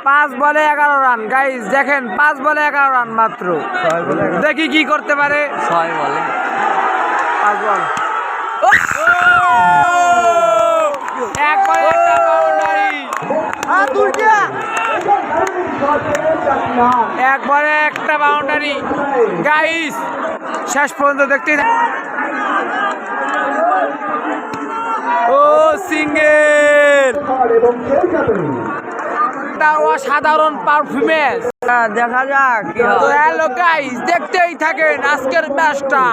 5 বলে 11 run guys, দেখেন 5 বলে 11 রান মাত্র। দেখি কি করতে পারে। 6 বলে 5 বল। এক বলে একটা বাউন্ডারি। এক বলে একটা বাউন্ডারি গাইস, শেষ পর্যন্ত দেখতে। ও সিঙ্গেল, অসাধারণ পারফরমেন্স। দেখা যাক কি হয়। তো হ্যালো গাইস, দেখতেই থাকেন আজকের ম্যাচটা।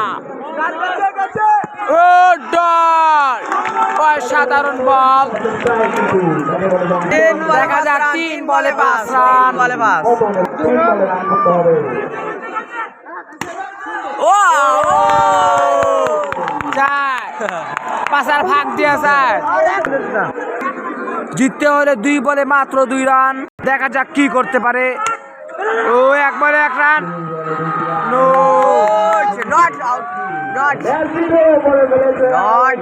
ও ডট, অসাধারণ বল। দেখা যাক 3 বলে 5 রান। বলে 5। ও পাঁচার ভাগ দিয়ে যায়। জিততে হলে 2 বলে মাত্র 2 রান। দেখা যাক কি করতে পারে। ও 1 বলে 1 run. No, not out, not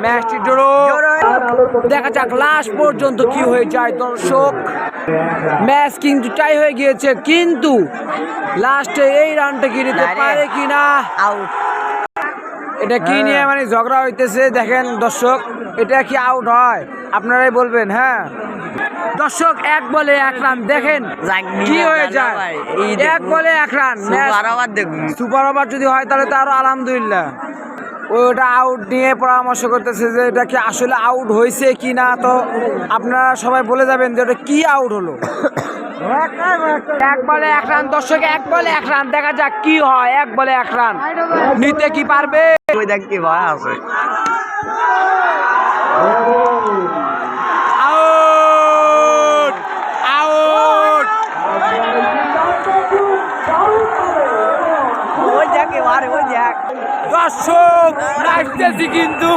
ম্যাচটি ড্র। দেখা যাক লাস্ট পর্যন্ত কি হয়ে যায় দর্শক। ম্যাচ কিন্তু টাই হয়ে গিয়েছে, কিন্তু লাস্টে এই রানটা কি নিতে পারে কিনা। আউট। এটা কি নিয়ে মানে ঝগড়া হইতেছে দেখেন দর্শক, এটা কি আউট হয় আপনারাই বলবেন। হ্যাঁ দর্শক, 1 বলে 1 রান। দেখেন কি হয়ে যায়। 1 বলে 1 রান। সুপার ওভার যদি হয় তাহলে তো আরো আলহামদুলিল্লাহ। ওটা আউট নিয়ে পরামর্শ করতেছে যে এটা কি আসলে আউট হয়েছে কি না। তো আপনারা সবাই বলে যাবেন যে ওটা কি আউট হলো। 1 বলে 1 রান দর্শক, 1 বলে 1 রান। দেখা যাক কি হয়। 1 বলে 1 রান নিতে কি পারবে। ওই দেখ কি ভয় আছে। Out, out. ওই দেখ এবারে, ওই দেখ দর্শক নাচতেছি কিন্তু।